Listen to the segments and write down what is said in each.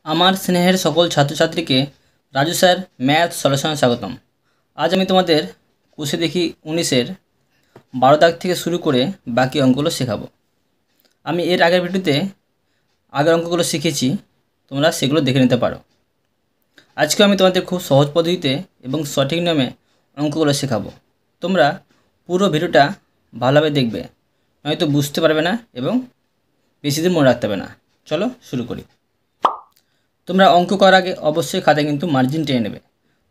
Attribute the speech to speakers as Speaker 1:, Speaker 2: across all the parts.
Speaker 1: আমার স্নেহের সকল ছাত্রছাত্রীকে রাজু স্যার ম্যাথ সলিউশনে স্বাগতম। আজ আমি তোমাদের কোষে দেখি 19-এর 12 দাগ থেকে শুরু করে বাকি অঙ্কগুলো শেখাবো। আমি এর আগের ভিডিওতে আগের অঙ্কগুলো শিখেছি, তোমরা সেগুলো দেখে নিতে পারো। আজকে আমি তোমাদের খুব সহজ পদ্ধতিতে এবং সঠিক নিয়মে অঙ্কগুলো শেখাবো। তোমরা পুরো ভিডিওটা ভালোভাবে দেখবে, নয়তো বুঝতে পারবে না এবং বেশি দিন মনে রাখতে পারবে না। চলো শুরু করি। তোমরা অঙ্ক করার আগে অবশ্যই খাতায় কিন্তু মার্জিন টেনে নেবে।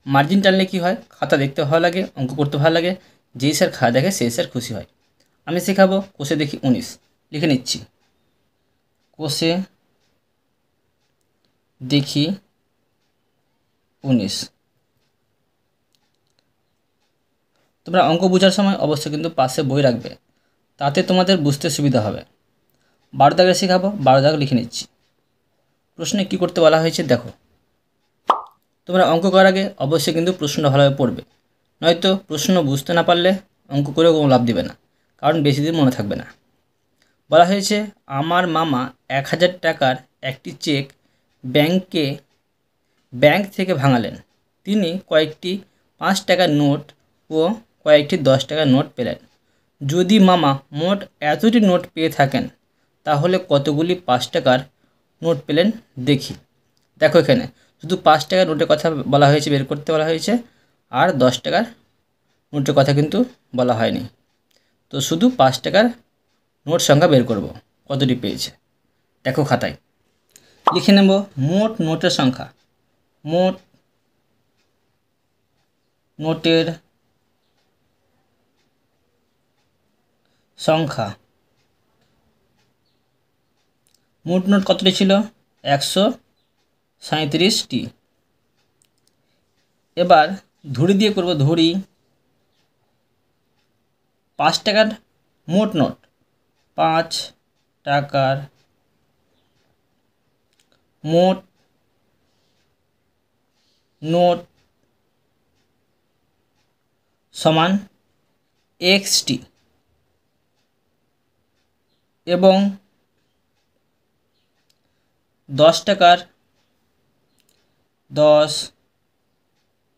Speaker 1: মার্জিন টানলে কী হয়, খাতা দেখতে ভালো লাগে, অঙ্ক করতে ভালো লাগে। যেই স্যার খাতা দেখে সেই স্যার খুশি হয়। আমি শেখাবো কোষে দেখি 19, লিখে নিচ্ছি। কোষে দেখি 19। তোমরা অঙ্ক বোঝার সময় অবশ্যই কিন্তু পাশে বই রাখবে, তাতে তোমাদের বুঝতে সুবিধা হবে। 12 দাগে শেখাবো, 12 দাগ লিখে নিচ্ছি। প্রশ্নে কী করতে বলা হয়েছে দেখো। তোমরা অঙ্ক করার আগে অবশ্যই কিন্তু প্রশ্নটা ভালোভাবে পড়বে, নয়তো প্রশ্ন বুঝতে না পারলে অঙ্ক করেও কোনো লাভ দেবে না, কারণ বেশি দিন মনে থাকবে না। বলা হয়েছে, আমার মামা 1000 টাকার একটি চেক ব্যাংক থেকে ভাঙালেন। তিনি কয়েকটি 5 টাকার নোট ও কয়েকটি 10 টাকার নোট পেলেন। যদি মামা মোট এতটি নোট পেয়ে থাকেন, তাহলে কতগুলি 5 টাকার নোট পেলেন দেখি। দেখো এখানে শুধু 5 টাকার নোটের কথা বলা হয়েছে, বের করতে বলা হয়েছে, আর 10 টাকার নোটের কথা কিন্তু বলা হয়নি। তো শুধু 5 টাকার নোট সংখ্যা বের করব, কতটি পেয়েছে। দেখো খাতায় লিখে নেব মোট নোটের সংখ্যা। মোট নোটের সংখ্যা, মোট নোট কতটি ছিল? 137টি। এবার ধুরি দিয়ে করব, ধুরি। 5 টাকার মোট নোট, 5 টাকার মোট নোট সমান XT, এবং 10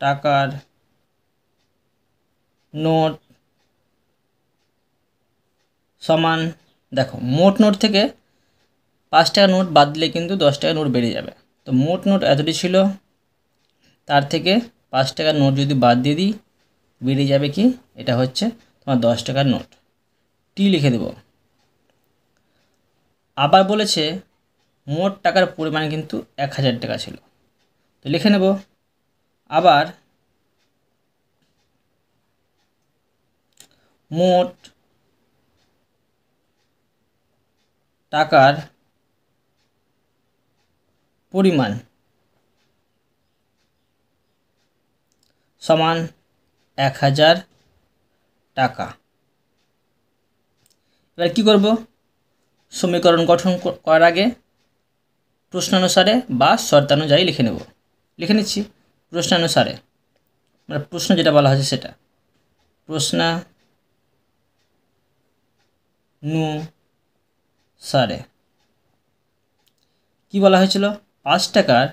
Speaker 1: টাকার নোট সমান, দেখো মোট নোট থেকে 5 টাকার নোট বাদ দিলে কিন্তু 10 টাকার নোট বেড়ে যাবে। তো মোট নোট এতটি ছিল, তার থেকে 5 টাকার নোট যদি বাদ দিয়ে দিই, বেড়ে যাবে কি, এটা হচ্ছে তোমার 10 টাকার নোট। টি লিখে দেব। আবার বলেছে মোট টাকার পরিমাণ কিন্তু 1000 টাকা ছিল, তো লিখে নেব। আবার মোট টাকার পরিমাণ সমান 1000 টাকা। এবার কী করব, সমীকরণ গঠন করার আগে প্রশ্নানুসারে বা শর্তানুযায়ী লিখে নেব। লিখে নিচ্ছি প্রশ্নানুসারে, মানে প্রশ্ন যেটা বলা হয়েছে সেটা। প্রশ্নানুসারে কি বলা হয়েছিল? 5 টাকার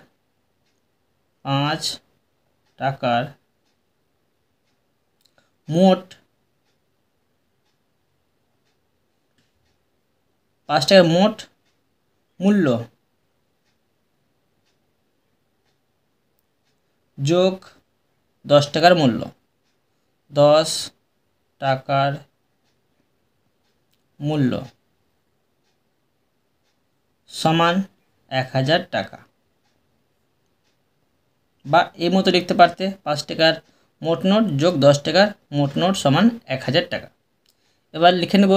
Speaker 1: মোট 5 টাকার মোট মূল্য যোগ 10 টাকার মূল্য, 10 টাকার মূল্য সমান 1000 টাকা। বা এই মতো লিখতে পারতে, 5 টাকার মোট নোট যোগ 10 টাকার মোট নোট সমান 1000 টাকা। এবার লিখে নেব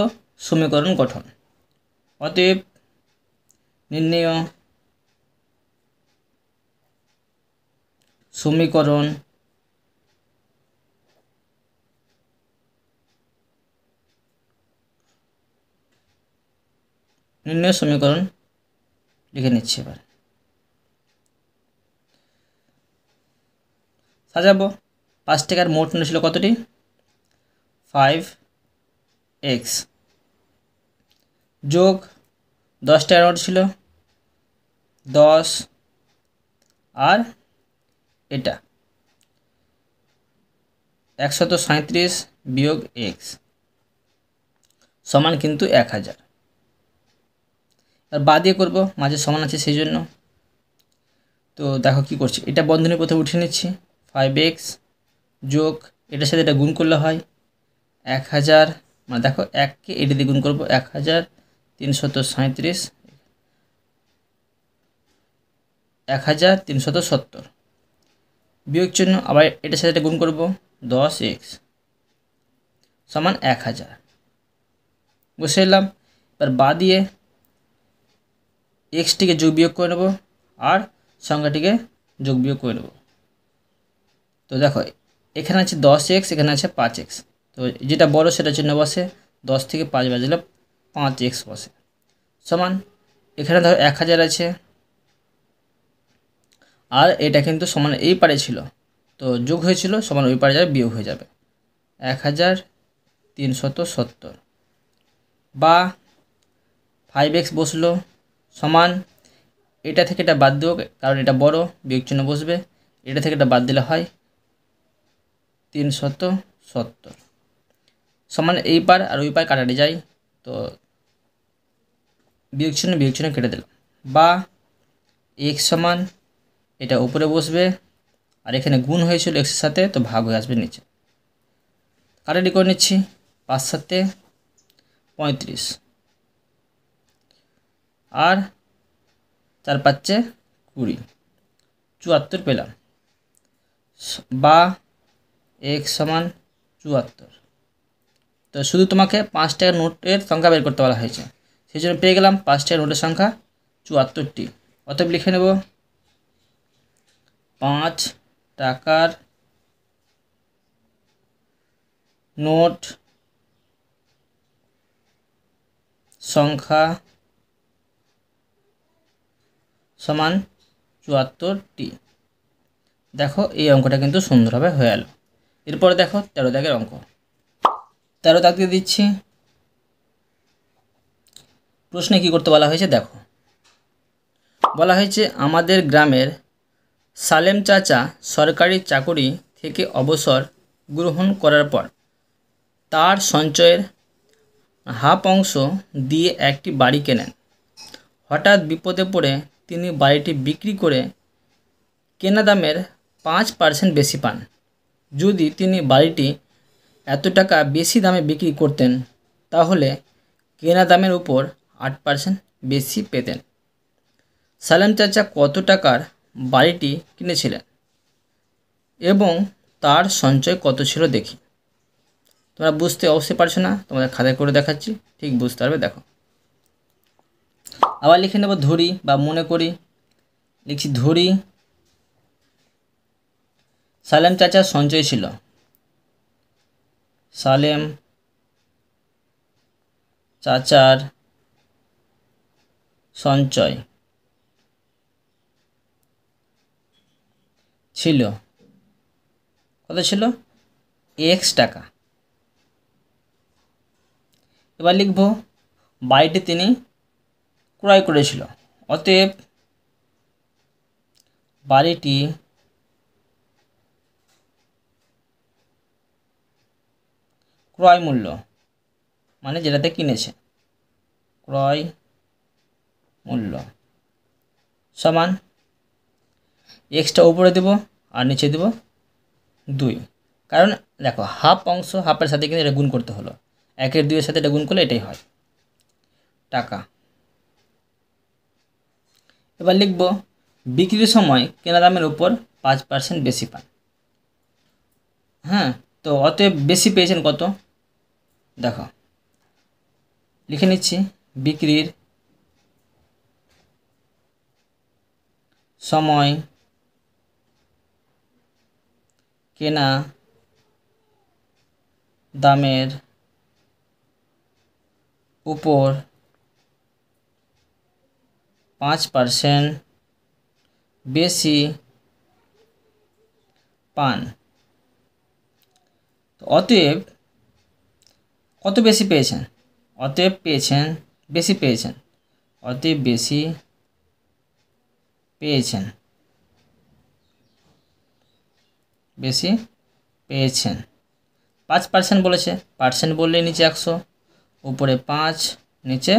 Speaker 1: সমীকরণ গঠন। অতএব নির্ণেয় সমীকরণ লিখে নিচ্ছি। এবার সাজাবো। 5 টাকার মোট নোট ছিল কতটি? 5x যোগ 10 টাকার নোট ছিল 10 আর এটা 137 বিয়োগ x সমান কিন্তু 1000। আর বাদ দিয়ে করবো, মাঝে সমান আছে সেই জন্য। তো দেখো কি করছি, এটা বন্ধনীর প্রথমে উঠিয়ে নিচ্ছি, 5x যোগ এটার সাথে এটা গুণ করলে হয় 1000, মানে দেখো 1কে এটা দিয়ে গুণ করবো, 1337 1370 বিয়োগ চিহ্ন, আবার এটার সাথে এটা গুণ করবো 10x সমান 1000। বসে এলাম। এবার বা দিয়ে এক্সটিকে যোগ বিয়োগ করে নেব আর সংখ্যাটিকে যোগ বিয়োগ করে নেব। তো দেখো এখানে আছে 10x, এখানে আছে 5x। তো যেটা বড় সেটা চিহ্ন বসে, 10 থেকে 5 বাদ দিলে 5x বসে, সমান এখানে ধরো 1000 আছে আর এটা কিন্তু সমান এই পারে ছিল, তো যোগ হয়েছিল, সমান ওই পারে যাবে, বিয়োগ হয়ে যাবে 1370 বা 5x বসলো সমান এটা থেকে এটা বাদ দেবো, কারণ এটা বড়, বিয়োগ চিহ্ন বসবে, এটা থেকে এটা বাদ দিলে হয় 370 সমান এই পার আর ওই পার কাটাটি যায়, তো বিয়োগ চিহ্ন কেটে দিলাম। বা x সমান এটা উপরে বসবে আর এখানে গুণ হয়েছিল এক্সের সাথে, তো ভাগ হয়ে আসবে নিচে। কাটাটি করে নিচ্ছি, 5 7 35 আর 4 5 20, 74 পেলাম। বা x সমান 74। তো শুধু তোমাকে 5 টাকার নোটের সংখ্যা বের করতে বলা হয়েছে, সেই জন্য পেয়ে গেলাম 5 টাকার নোটের সংখ্যা 74টি। অতএব লিখে নেব 5 টাকার নোট সংখ্যা সমান 74টি। দেখো এই অঙ্কটা কিন্তু সুন্দরভাবে হয়ে গেল। এরপরে দেখো 13 দাগের অঙ্ক। 13 দাগ দিয়ে দিচ্ছি। প্রশ্নে কি করতে বলা হয়েছে দেখো, বলা হয়েছে আমাদের গ্রামের সালেম চাচা সরকারি চাকরি থেকে অবসর গ্রহণ করার পর তার সঞ্চয়ের হাফ অংশ দিয়ে একটি বাড়ি কেনেন। হঠাৎ বিপদে পড়ে তিনি বাড়িটি বিক্রি করে কেনা দামের 5% বেশি পান। যদি তিনি বাড়িটি এত টাকা বেশি দামে বিক্রি করতেন তাহলে কেনা দামের উপর 8% বেশি পেতেন। সালেম চাচা কত টাকার বাড়িটি কিনেছিলেন এবং তার সঞ্চয় কত ছিল দেখি। তোমরা বুঝতে অবশ্যই পারছো না, তোমাদের খাতায় করে দেখাচ্ছি, ঠিক বুঝতে পারবে। দেখো আবার লিখে নেব ধরি বা মনে করি। লিখছি ধরি সালেম চাচার সঞ্চয় ছিল, সালেম চাচার সঞ্চয় ছিল, কত ছিল, x টাকা। এবার লিখব বাড়িটি তিনি ক্রয় করেছিল, অতএব বাড়িটি ক্রয় মূল্য, মানে যেটাতে কিনেছে, ক্রয় মূল্য সমান এক্সটা উপরে দেব আর নিচে দেব 2, কারণ দেখো হাফ অংশ হাফের সাথে কিন্তু এটা গুণ করতে হলো, 1 এর 2 এর সাথে এটা গুণ করলে এটাই হয় টাকা। এবার লিখব বিক্রির সময় কেনা দামের উপর 5% বেশি পান। হ্যাঁ, তো অতএব বেশি পেয়েছেন কত, দেখো লিখে নিচ্ছি বিক্রির সময় কেনা দামের উপর 5% বেশি পান। তো অতএব কত বেশি পেয়েছেন, অতএব পেয়েছেন বেশি পেয়েছেন, অতএব বেশি পেয়েছেন। বেশি পেয়েছেন। 5% বলেছে, পার্সেন্ট বললেই নিচে 100, উপরে 5, নিচে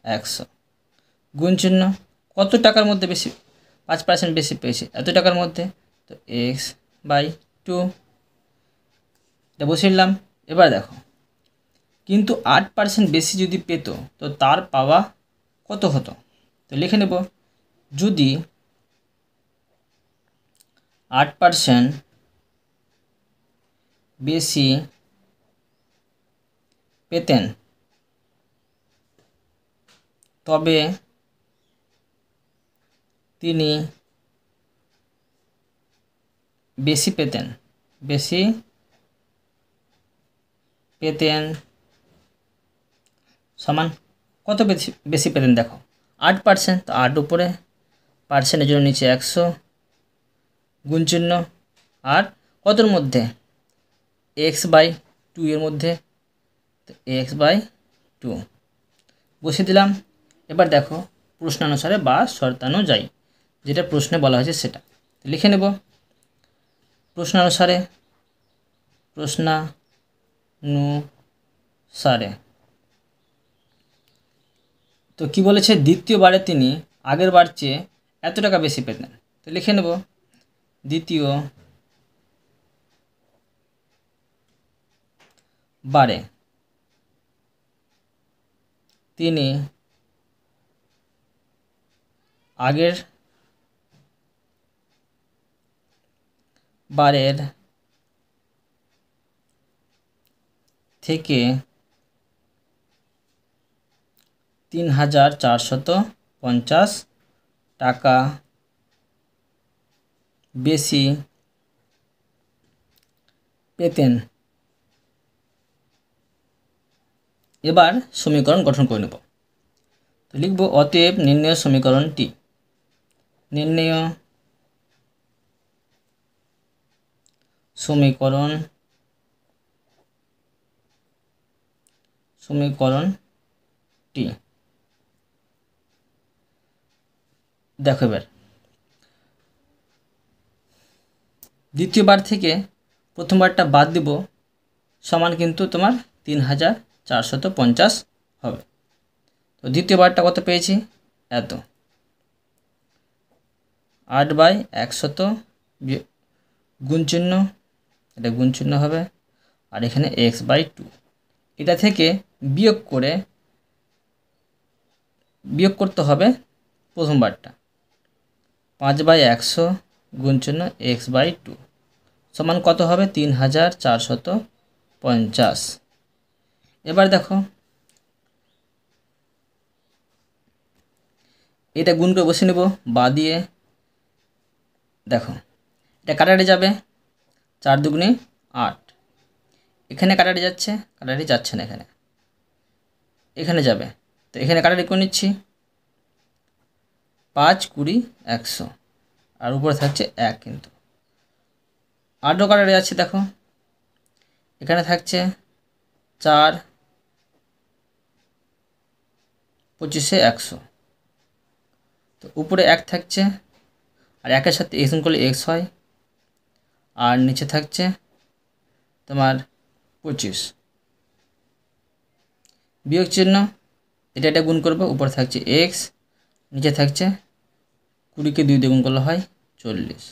Speaker 1: 100, গুণ চিহ্ন। কত টাকার মধ্যে বেশি 5% বেশি পেয়েছে? এত টাকার মধ্যে, তো x/2 এটা বসিয়ে নিলাম। এবার দেখো, কিন্তু 8% বেশি যদি পেত তো তার পাওয়া কত হতো? তো লিখে নেব, যদি 8% বেশি পেতেন তবে তিনি বেশি পেতেন সমান কত বেশি পেতেন? দেখো 8%, তো 8 উপরে, পার্সেন্টের জন্য নিচে 100, গুণ চিহ্ন, আর কতর মধ্যে? x/2 এর মধ্যে, তো x/2 বসিয়ে দিলাম। এবার দেখো প্রশ্নানুসারে বা শর্তানুযায়ী, যেটা প্রশ্নে বলা হয়েছে সেটা লিখে নেব। প্রশ্নানুসারে তো কি বলেছে? দ্বিতীয়বারে তিনি আগের বার চেয়ে এত টাকা বেশি পেতেন। তো লিখে নেব, দ্বিতীয় বারে তিনি আগের বারের থেকে 3,450 টাকা বেশি পেতেন। এবার সমীকরণ গঠন করে নেব। তো লিখব, অতএব নির্ণেয় সমীকরণটি, নির্ণেয় সমীকরণটি দেখো, এবার দ্বিতীয়বার থেকে প্রথমবারটা বাদ দিব, সমান কিন্তু তোমার 3,450 হবে। তো দ্বিতীয়বারটা কত পেয়েছি? এত, 8/100 গুণ চিহ্ন, এটা গুণ চিহ্ন হবে, আর এখানে x/2। এটা থেকে বিয়োগ করতে হবে প্রথমবারটা, 5/100 গুণ চিহ্ন x/2 সমান কত হবে? 3,450। এবার দেখো, এটা গুণ করে বসে নেব বা দিয়ে। দেখো এটা কাটাকাটি যাবে, 4 দুগুণে 8, এখানে কাটাকাটি যাচ্ছে, কাটাকাটি যাচ্ছে না, এখানে যাবে, তো এখানে কাটাকাটি করে নিচ্ছি, 5, 20, 100, আর উপরে থাকছে 1, কিন্তু 8ও কাটাকাটি যাচ্ছে। দেখো এখানে থাকছে 4, 25, 100, তো উপরে 1 থাকছে, আর 1-এর সাথে x গুণ করলে x হয়, আর নিচে থাকছে তোমার 25, বিয়োগ চিহ্ন, এটা গুণ করবো, উপরে থাকছে x, নিচে থাকছে 20কে 2 দিয়ে গুণ করলে হয় 40,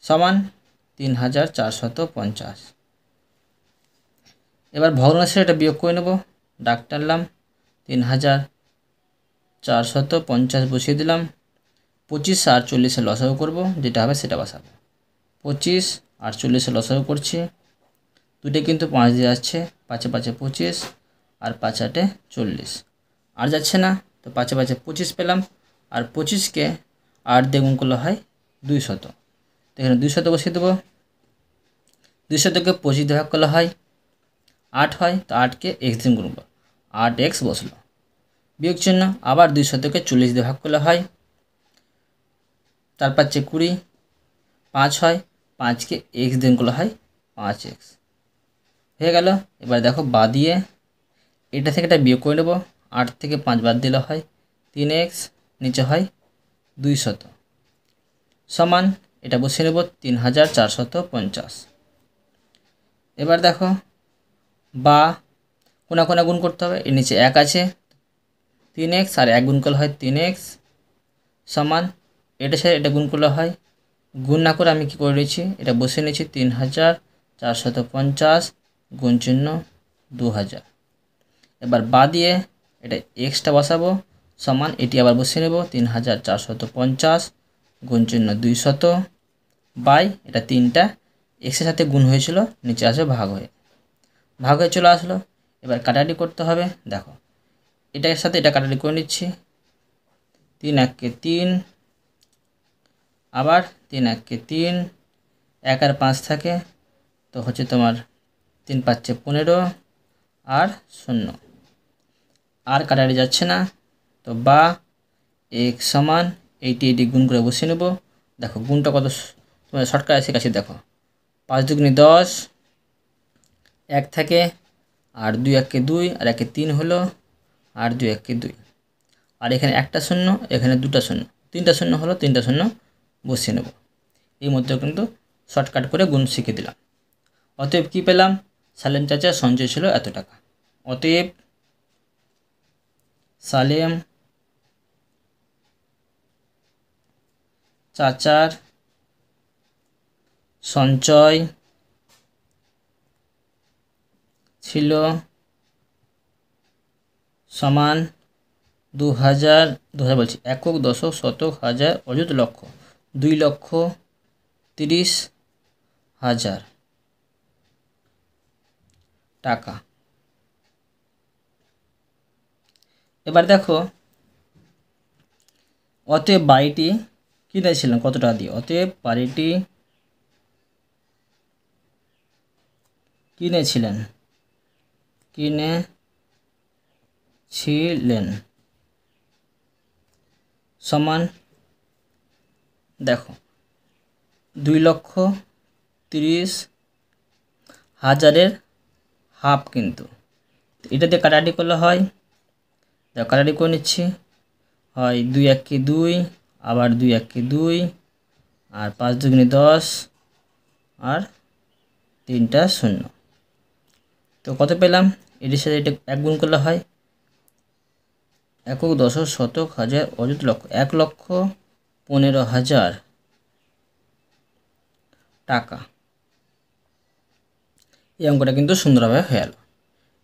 Speaker 1: সমান 3,450। এবার ভগ্নাংশের এটা বিয়োগ করে নেব, দাগ টানলাম, 3,450 বসিয়ে দিলাম, 25 আর 40 লসাগু করব, যেটা হবে সেটা বসাবো। 25 আর 40 লসাগু করছি, দুটোই কিন্তু 5 দিয়ে যাচ্ছে, 5 5 25, আর 5 8 40, আর যাচ্ছে না, তো 5 5 25 পেলাম, আর 25কে 8 দিয়ে গুণ করলে হয় 200। তো এখানে 200 বসিয়ে দেবো, 200কে 25 দিয়ে ভাগ করলে হয় 8 হয়, তো 8কে x দিয়ে গুণ করবো, 8x বসলো, বিয়োগ চিহ্ন, আবার 200কে 40 দিয়ে ভাগ করলে হয়, তার 5 20, 5 হয়, 5কে x দিয়ে গুণ করলে হয় 5x, হয়ে গেল। এবার দেখো বা দিয়ে এটা থেকে এটা বিয়োগ করে নেব, 8 থেকে 5 বাদ দিলে হয় 3x, নিচে হয় 200, সমান এটা বসিয়ে নেব 3450। এবার দেখো বা কোনা কোনা গুণ করতে হবে, এর নিচে 1 আছে 3x আর 1 গুণ করলে হয় 3x সমান এটার সাথে এটা গুণ করলে হয়, গুণ না করে আমি কি করে নিয়েছি এটা বসিয়ে নিয়েছি 3450 গুণ চিহ্ন 2000। এবার বা দিয়ে এটা এক্সটা বসাবো সমান এটি আবার বসিয়ে নেব 3450 গুণ চিহ্ন 200 বাই এটা 3টা এক্সের সাথে গুণ হয়েছিল নিচে আসবে ভাগ হয়ে চলে আসলো। এবার কাটাকাটি করতে হবে, দেখো এটার সাথে এটা কাটাকাটি করে নিচ্ছি, 3 1 3 আবার 3 1 3, 1 আর 5 থাকে তো হচ্ছে তোমার 3 5 15 আর 0 আর কাটাকাটি যাচ্ছে না, তো বা এক সমান 80 গুণ করে বসিয়ে নেব। দেখো গুণটা কত তোমার শর্টকাটে শেখাচ্ছি, দেখো 5 দুগুণে 10, 1 থাকে আর 2 1 2 আর 1 3 হলো আর 2 1 2 আর এখানে একটা শূন্য এখানে দুটা শূন্য 3টা শূন্য হলো 3টা শূন্য বসিয়ে নেব। এই মধ্যে কিন্তু শর্টকাট করে গুণ শিখে দিলাম। অতএব কী পেলাম, সালেম চাচার সঞ্চয় ছিল এত টাকা। অতএব সালেম চাচার সঞ্চয় ছিল সমান 2000 বলছি একক দশক শতক হাজার অযুত লক্ষ 2,30,000 টাকা। এবার দেখো অতএব বাড়িটি কিনেছিলেন কত টাকা দিয়ে, অতএব বাড়িটি কিনেছিলেন সমান দেখো 2,30,000 হাফ, কিন্তু এটা দিয়ে কাটাকাটি করলে হয়, দেখো কাটাকাটি করে নিচ্ছি, হয় 2 1 2 আবার 2 1 2 আর 5 দুগুণে 10 আর 3টা শূন্য, তো কত পেলাম, এটির সাথে এটা 1 গুণ করলে হয় একক দশক শতক হাজার অযুত লক্ষ 1,15,000 টাকা। এই অঙ্কটা কিন্তু সুন্দরভাবে হয়ে গেল।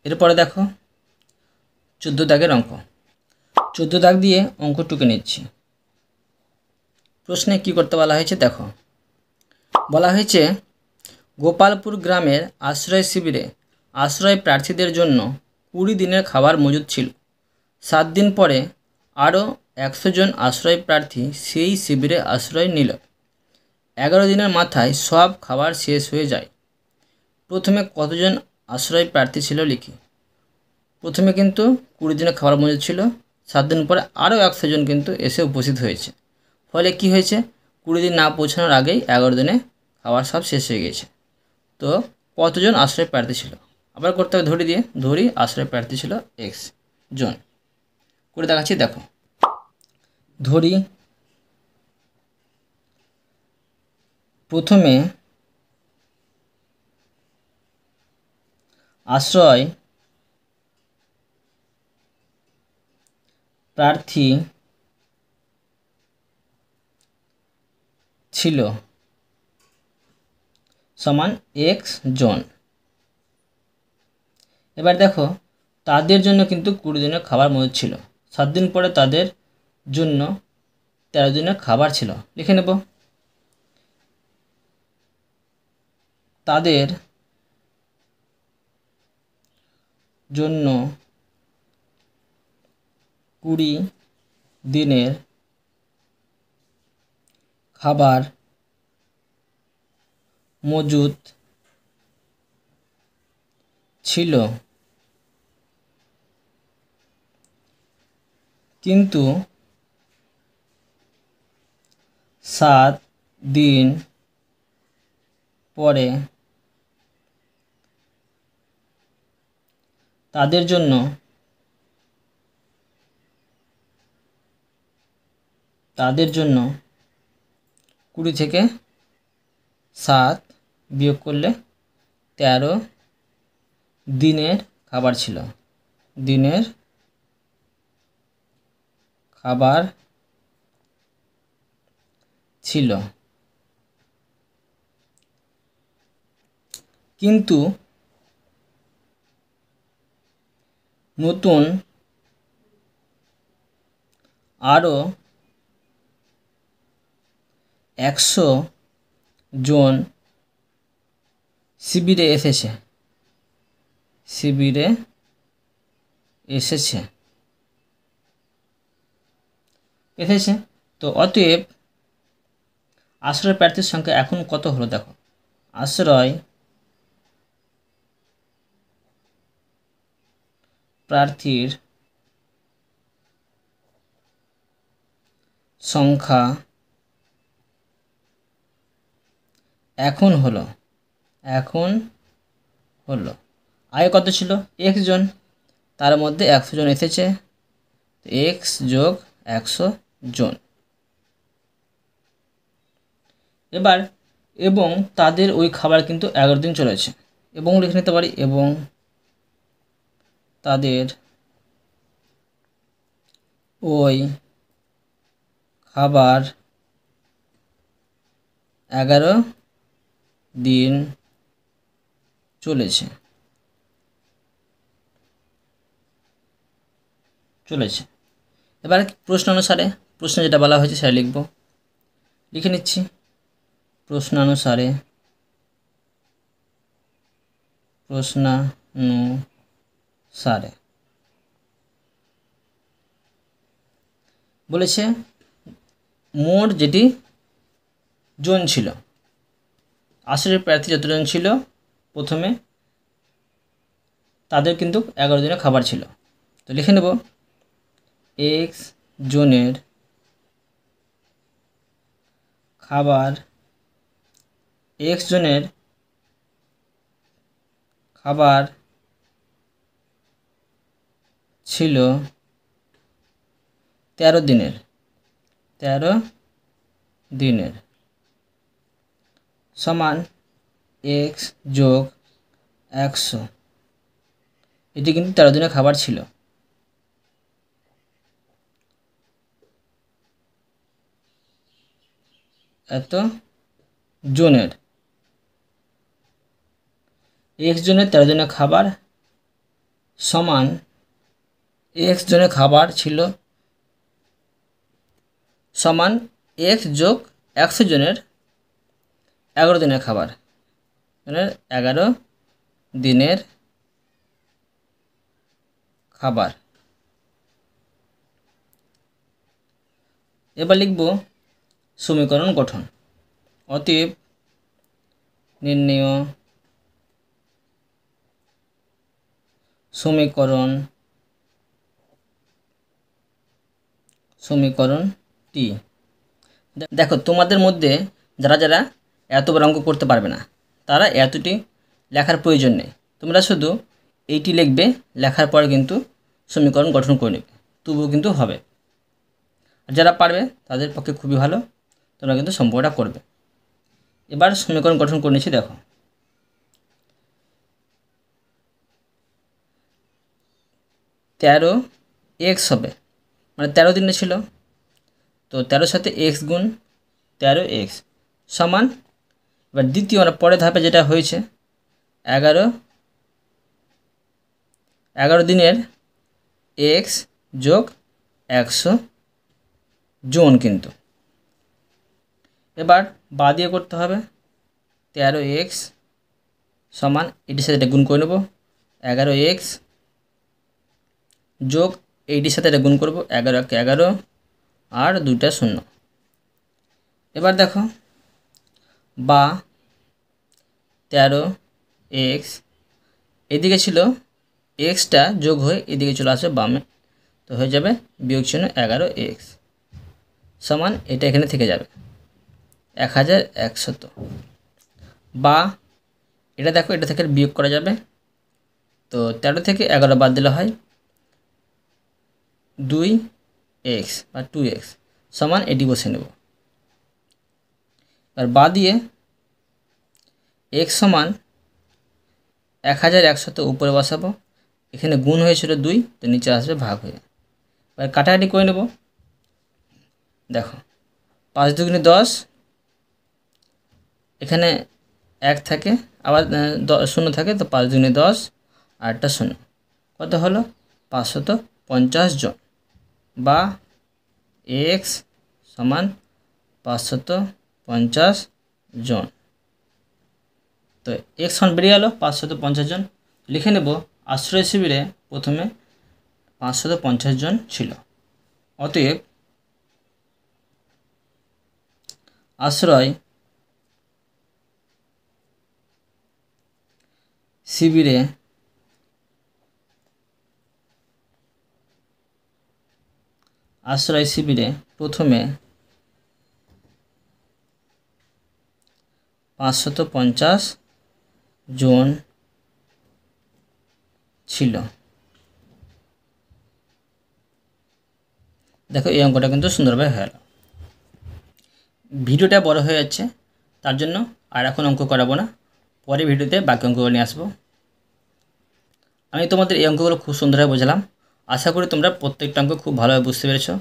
Speaker 1: এরপরে দেখো 14 দাগের অঙ্ক, 14 দাগ দিয়ে অঙ্ক টুকে নিচ্ছি। প্রশ্নে কি করতে বলা হয়েছে দেখো, বলা হয়েছে গোপালপুর গ্রামের আশ্রয় শিবিরে আশ্রয় প্রার্থীদের জন্য 20 দিনের খাবার মজুদ ছিল। 7 দিন পরে আরও 100 জন আশ্রয় প্রার্থী সেই শিবিরে আশ্রয় নিল। 11 দিনের মাথায় সব খাবার শেষ হয়ে যায়। প্রথমে কতজন আশ্রয় প্রার্থী ছিল লিখি। প্রথমে কিন্তু 20 দিনের খাবার মজুদ ছিল, 7 দিন পরে আরও 100 জন কিন্তু এসে উপস্থিত হয়েছে, ফলে কি হয়েছে 20 দিন না পৌঁছানোর আগেই 11 দিনে খাবার সব শেষ হয়ে গেছে। তো কতজন আশ্রয় প্রার্থী ছিল, আবার করতে হবে ধরি দিয়ে, ধরি আশ্রয় প্রার্থী ছিল এক্স জন, করে দেখাচ্ছি দেখো। ধরি প্রথমে আশ্রয় প্রার্থী ছিল সমান এক্স জন। এবার দেখো তাদের জন্য কিন্তু 20 দিনের খাবার মজুদ ছিল, 7 দিন পরে তাদের জন্য 13 দিনের খাবার ছিল, লিখে নেব তাদের জন্য 20 দিনের খাবার মজুদ ছিল, কিন্তু 7 দিন পরে তাদের জন্য 20 থেকে 7 বিয়োগ করলে 13 দিনের খাবার ছিল, দিনের খাবার ছিল। কিন্তু নতুন আরও 100 জন শিবিরে এসেছে, শিবিরে এসেছে এসেছে তো অতএব আশ্রয় প্রার্থীর সংখ্যা এখন কত হলো দেখো। আশ্রয় প্রার্থীর সংখ্যা এখন হলো আগে কত ছিল, x জন, তার মধ্যে 100 জন এসেছে, x যোগ 100 জন। এবার এবং তাদের ওই খাবার কিন্তু 11 দিন চলেছে, এবং লিখে নিতে পারি, এবং তাদের ওই খাবার 11 দিন চলেছে। এবার প্রশ্ন অনুসারে, প্রশ্ন যেটা বলা হয়েছে সেটা লিখব, লিখে নিচ্ছি। প্রশ্নানুসারে বলেছে মোট যেটি জন ছিল, আশ্রয় প্রার্থী যতজন ছিল প্রথমে তাদের কিন্তু 11 দিনের খাবার ছিল। তো লিখে নেব x জনের খাবার, x জনের খাবার ছিল 13 দিনের সমান x যোগ 100, এটি কিন্তু 13 দিনের খাবার ছিল। এত জনের x জনের 13 দিনের খাবার সমান x জনের খাবার ছিল সমান x যোগ 100 জনের 11 দিনের খাবার, মানে 11 দিনের খাবার। এবার লিখব সমীকরণ গঠন। অতএব নির্ণেয় সমীকরণটি। দেখো তোমাদের মধ্যে যারা যারা এতবার অঙ্ক করতে পারবে না তারা এতটি লেখার প্রয়োজন নেই, তোমরা শুধু এইটি লিখবে, লেখার পর কিন্তু সমীকরণ গঠন করে নেবে, তবুও কিন্তু হবে। আর যারা পারবে তাদের পক্ষে খুবই ভালো, তোমরা কিন্তু সম্পর্কটা করবে। এবার সমীকরণ গঠন করে নিচ্ছি, দেখো 13x হবে, মানে 13 দিনে ছিল, তো 13 সাথে x গুণ 13x সমান, এবার দ্বিতীয় পরের ধাপে যেটা হয়েছে 11 দিনের x যোগ 100 জন, কিন্তু এবার বা দিয়ে করতে হবে, 13x সমান এটির সাথে এটা গুণ করে নেব 11x যোগ এইটির সাথে এটা গুণ করব 11 কে 11 আর 2টা 0। এবার দেখো বা 13x এদিকে ছিল, এক্সটা যোগ হয়ে এদিকে চলে আসবে বামে, তো হয়ে যাবে বিয়োগ চিহ্ন 11x সমান এটা এখানে থেকে যাবে 1100। বা এটা দেখো এটা থেকে বিয়োগ করা যাবে, তো 13 থেকে 11 বাদ দিলে হয় 2x বা 2x সমান এটি বসে নেব। আর বা দিয়ে x সমান 1100 উপরে বসাবো, এখানে গুণ হয়েছিল 2, তো নিচে আসবে ভাগ হয়ে। এবার কাটাকাটি করে নেব। দেখো 5 দুগুণে 10, এখানে 1 থাকে, আবার 0 থাকে, তো 5 দুগুণে 10 আর একটা 0, কত হলো 550 জন, বা x সমান 550 জন। তো x সমান বেরিয়ে গেল 550 জন। লিখে নেব আশ্রয় শিবিরে প্রথমে 550 জন ছিল। অতএব আশ্রয় শিবিরে প্রথমে 550 জন ছিল। দেখো এই অঙ্কটা কিন্তু সুন্দরভাবে হয়ে গেল। ভিডিওটা বড় হয়ে যাচ্ছে, তার জন্য আর এখন অঙ্ক করাবো না, পরে ভিডিওতে বাকি অঙ্কগুলো নিয়ে আসবো। আমি তোমাদের এই অঙ্কগুলো খুব সুন্দরভাবে বোঝালাম, আশা করি তোমরা প্রত্যেকটা অঙ্ক খুব ভালোভাবে বুঝতে পেরেছো।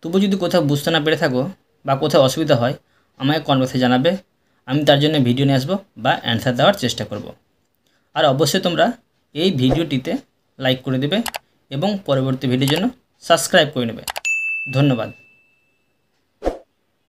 Speaker 1: তবু যদি কোথাও বুঝতে না পেরে থাকো বা কোথাও অসুবিধা হয়, আমাকে কমেন্ট বক্সে জানাবে, আমি তার জন্য ভিডিও নিয়ে আসবো বা অ্যান্সার দেওয়ার চেষ্টা করব। আর অবশ্যই তোমরা এই ভিডিওটিতে লাইক করে দেবে এবং পরবর্তী ভিডিওর জন্য সাবস্ক্রাইব করে নেবে। ধন্যবাদ।